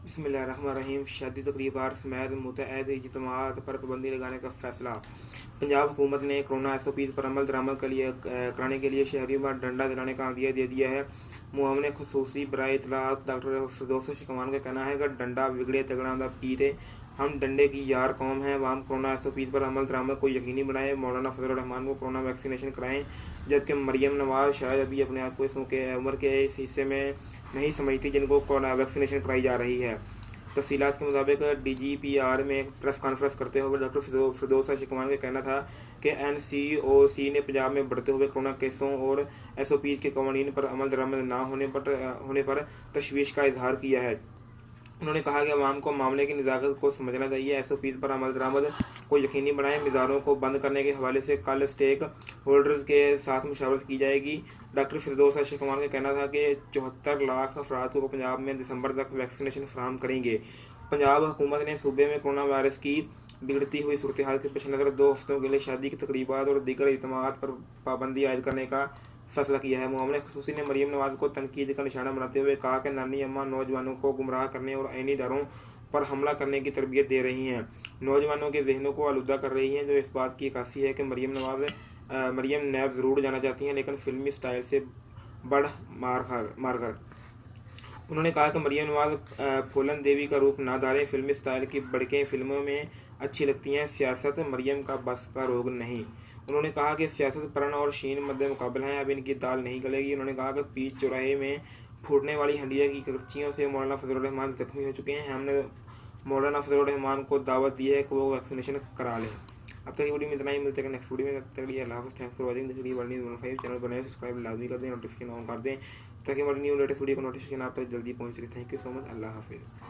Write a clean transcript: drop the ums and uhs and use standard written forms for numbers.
بسم اللہ الرحمن الرحیم. شادی تقریبات سمیت متعدد اجتماعات پر پابندی لگانے کا فیصلہ. پنجاب حکومت نے کورونا ایس او پیز پر عمل درآمد کرانے کے لیے شہریوں پر ڈنڈا چلانے کا عندیہ دے دیا ہے. معاون خصوصی برائے اطلاعات ڈاکٹر فردوس شکمان کا کہنا ہے کہ ڈنڈا بگڑے تگڑا پیٹے، ہم ڈنڈے کی یار قوم ہیں. عوام کورونا ایس او پیز پر عمل درآمد کو یقینی بنائیں. مولانا فضل الرحمان کو کورونا ویکسینیشن کرائیں، جبکہ مریم نواز شاید ابھی اپنے آپ کو اس عمر کے اس حصے میں نہیں سمجھتی جن کو کورونا ویکسینیشن کرائی جا رہی ہے. تفصیلات کے مطابق ڈی جی پی آر میں ایک پریس کانفرنس کرتے ہوئے ڈاکٹر فردوس شکمان کا کہنا تھا کہ این سی او سی نے پنجاب میں بڑھتے ہوئے کورونا کیسوں اور ایس او پیز کے قوانین پر عمل درآمد نہ ہونے پر تشویش کا اظہار کیا ہے. انہوں نے کہا کہ عوام کو معاملے کی نزاکت کو سمجھنا چاہیے. ایس او پیز پر عمل درآمد کو یقینی بنائیں. مزاروں کو بند کرنے کے حوالے سے کل اسٹیک ہولڈرز کے ساتھ مشاورت کی جائے گی. ڈاکٹر فردوس شکمان کا کہنا تھا کہ 74 لاکھ افراد کو پنجاب میں دسمبر تک ویکسینیشن فراہم کریں گے. پنجاب حکومت نے صوبے میں کورونا وائرس کی بگڑتی ہوئی صورتحال کے پیش نظر 2 ہفتوں کے لیے شادی کی تقریبات اور دیگر اجتماعات پر پابندی عائد کرنے کا فیصلہ کیا ہے. معاون خصوصی نے مریم نواز کو تنقید کا نشانہ بناتے ہوئے کہا کہ نانی اماں نوجوانوں کو گمراہ کرنے اور آئینی اداروں پر حملہ کرنے کی تربیت دے رہی ہیں، نوجوانوں کے ذہنوں کو آلودہ کر رہی ہیں، جو اس بات کی عکاسی ہے کہ مریم نیب ضرور جانا چاہتی ہیں لیکن فلمی سٹائل سے بڑھ مار کر. انہوں نے کہا کہ مریم نواز پھولن دیوی کا روپ نہ دھاریں. فلمی سٹائل کی بڑکیں فلموں میں اچھی لگتی ہیں، سیاست مریم کا بس کا روگ نہیں. انہوں نے کہا کہ سیاست پرن اور شین مد مقابل ہیں، اب ان کی دال نہیں گلے گی. انہوں نے کہا کہ پیچ چوراہے میں پھوٹنے والی ہنڈیا کی کرچیوں سے مولانا فضل الرحمان زخمی ہو چکے ہیں. ہم نے مولانا فضل الرحمان کو دعوت دی ہے کہ وہ ویکسینیشن کرا لیں. اب تک کی ویڈیو میں اتنا ہی. ملتے ہیں نیکسٹ ویڈیو میں. تب تک کے لیے اللہ حافظ. Thanks for watching. دس لیے ورلڈ نیوز 15 چینل بنائیں، سبسکرائب لازمی کر دیں، نوٹیفیکیشن آن کر دیں تاکہ ہماری نیو لیٹسٹ ویڈیو کا نوٹیفیکیشن آپ تک جلدی پہنچ سکے. تھینک یو سو مچ. اللہ حافظ.